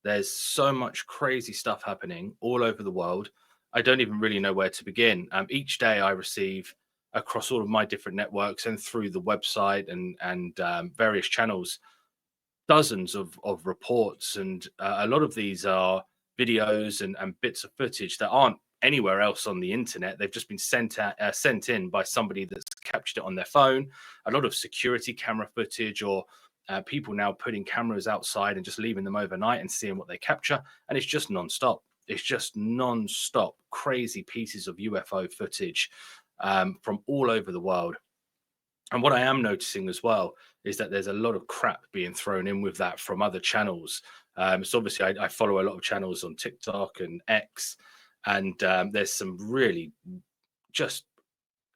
There's so much crazy stuff happening all over the world. I don't even really know where to begin. Each day I receive across all of my different networks and through the website and various channels, dozens of reports, and a lot of these are videos and bits of footage that aren't anywhere else on the internet. They've just been sent in by somebody that's captured it on their phone. A lot of security camera footage, or people now putting cameras outside and just leaving them overnight and seeing what they capture, and it's just non-stop. It's just non-stop crazy pieces of UFO footage from all over the world. And what I am noticing as well is that there's a lot of crap being thrown in with that from other channels. So obviously, I follow a lot of channels on TikTok and X, and there's some really just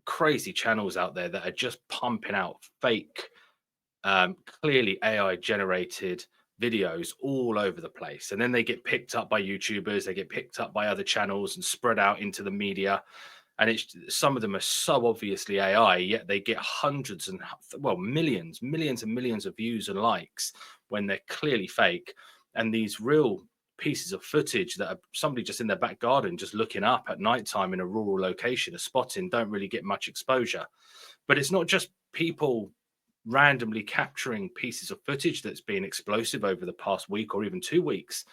crazy channels out there that are just pumping out fake, clearly AI generated videos all over the place. And then they get picked up by YouTubers, they get picked up by other channels and spread out into the media. And it's some of them are so obviously AI, yet they get hundreds and millions and millions of views and likes when they're clearly fake. And these real pieces of footage that are somebody just in their back garden just looking up at nighttime in a rural location, a spotting, don't really get much exposure. But it's not just people randomly capturing pieces of footage that's been explosive over the past week or even 2 weeks.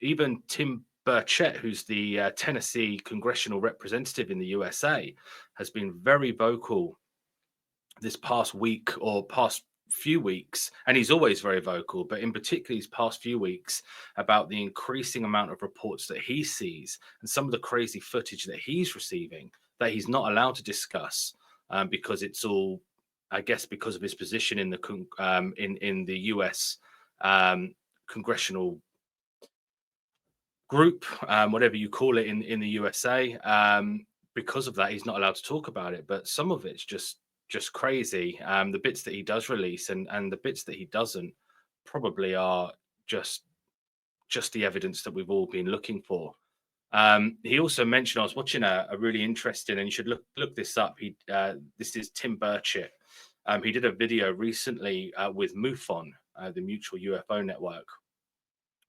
Even Tim Burchett, who's the Tennessee congressional representative in the USA, has been very vocal this past week or past few weeks, and he's always very vocal, but in particular these past few weeks, about the increasing amount of reports that he sees and some of the crazy footage that he's receiving that he's not allowed to discuss, because it's all, I guess, because of his position in the in the US congressional group, whatever you call it in the USA. Because of that, he's not allowed to talk about it. But some of it's just crazy. The bits that he does release and the bits that he doesn't probably are just the evidence that we've all been looking for. He also mentioned, I was watching a really interesting, and you should look this up. This is Tim Burchett. He did a video recently with MUFON, the Mutual UFO Network,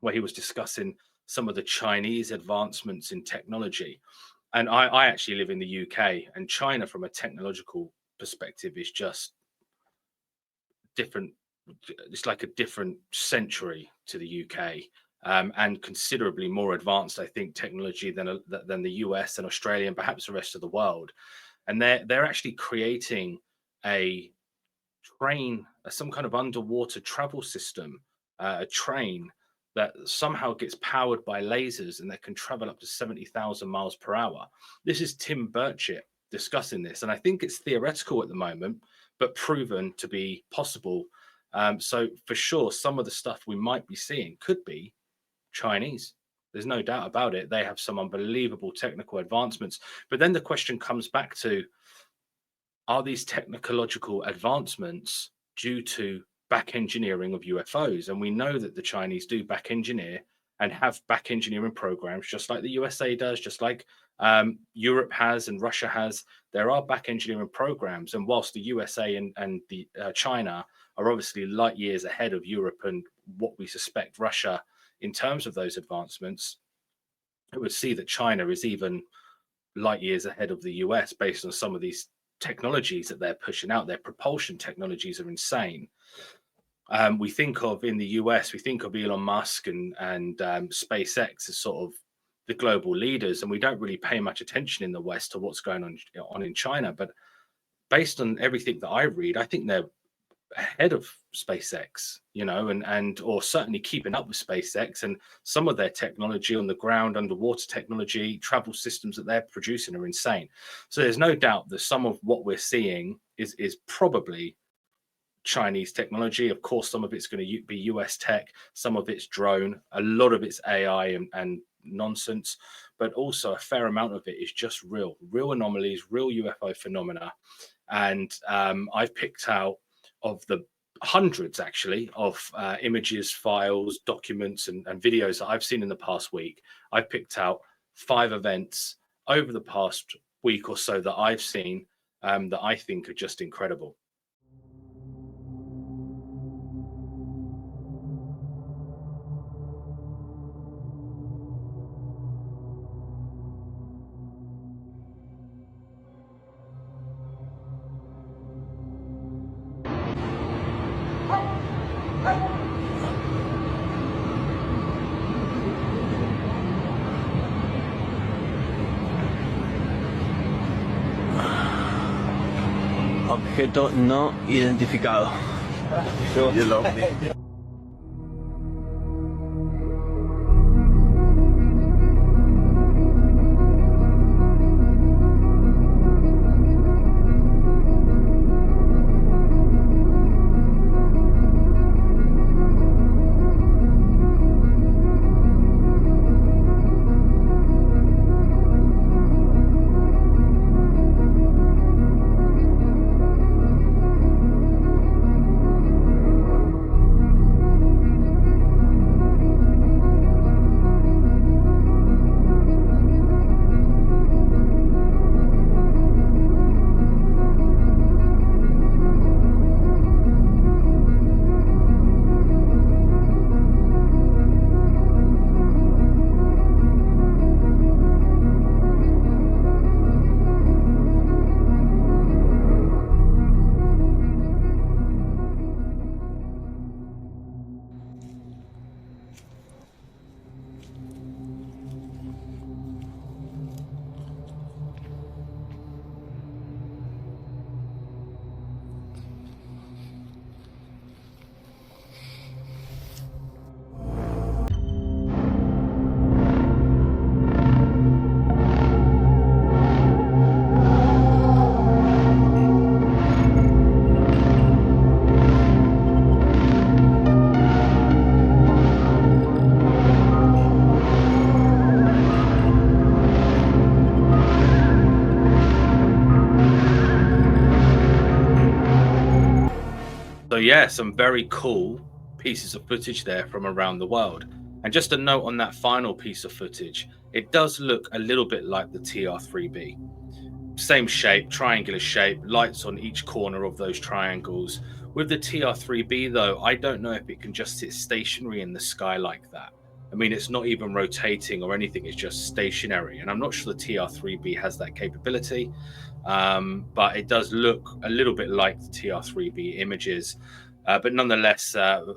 where he was discussing some of the Chinese advancements in technology. And I actually live in the UK, and China, from a technological perspective, is just different. It's like a different century to the UK, and considerably more advanced, I think, technology than the US and Australia and perhaps the rest of the world. And they're actually creating a train, some kind of underwater travel system, a train that somehow gets powered by lasers and that can travel up to 70,000 miles per hour. This is Tim Burchett discussing this, and I think it's theoretical at the moment, but proven to be possible. So for sure, some of the stuff we might be seeing could be Chinese. There's no doubt about it. They have some unbelievable technical advancements. But then the question comes back to, are these technological advancements due to back engineering of UFOs? And we know that the Chinese do back engineer and have back engineering programs, just like the USA does, just like Europe has and Russia has. There are back engineering programs. And whilst the USA and the China are obviously light years ahead of Europe and what we suspect Russia in terms of those advancements, it would see that China is even light years ahead of the US based on some of these technologies that they're pushing out. Their propulsion technologies are insane. We think of, in the US, we think of Elon Musk and SpaceX as sort of the global leaders, and we don't really pay much attention in the West to what's going on in China. But based on everything that I read, I think they're ahead of SpaceX, and or certainly keeping up with SpaceX, and some of their technology on the ground, underwater technology, travel systems that they're producing are insane. So there's no doubt that some of what we're seeing is probably Chinese technology. Of course, some of it's going to be US tech, some of it's drone, a lot of it's AI and nonsense, but also a fair amount of it is just real anomalies, real UFO phenomena. And I've picked out, of the hundreds actually of images, files, documents, and videos that I've seen in the past week, I've picked out 5 events over the past week or so that I've seen that I think are just incredible. objeto no identificado. Y el ovni. So yeah, some very cool pieces of footage there from around the world. And just a note on that final piece of footage, it does look a little bit like the TR-3B. Same shape, triangular shape, lights on each corner of those triangles. With the TR-3B though, I don't know if it can just sit stationary in the sky like that. I mean, it's not even rotating or anything, it's just stationary. And I'm not sure the TR-3B has that capability, but it does look a little bit like the TR-3B images. But nonetheless, a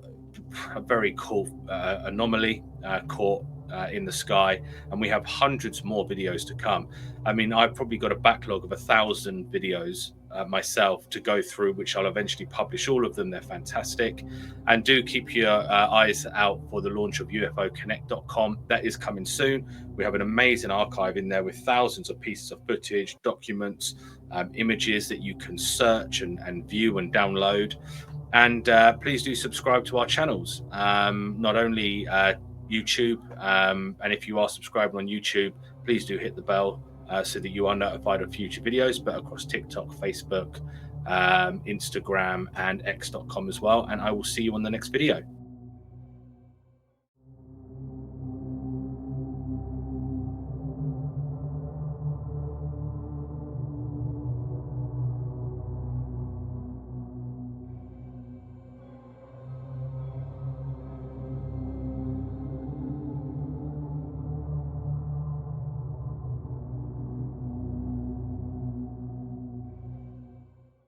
very cool anomaly caught in the sky, and we have hundreds more videos to come. I mean, I've probably got a backlog of 1,000 videos myself to go through, which I'll eventually publish all of them. They're fantastic. And do keep your eyes out for the launch of UFOconnect.com. That is coming soon. We have an amazing archive in there with thousands of pieces of footage, documents, images that you can search and view and download. And please do subscribe to our channels, not only YouTube, and if you are subscribed on YouTube, please do hit the bell so that you are notified of future videos, but across TikTok, Facebook, Instagram, and X.com as well. And I will see you on the next video.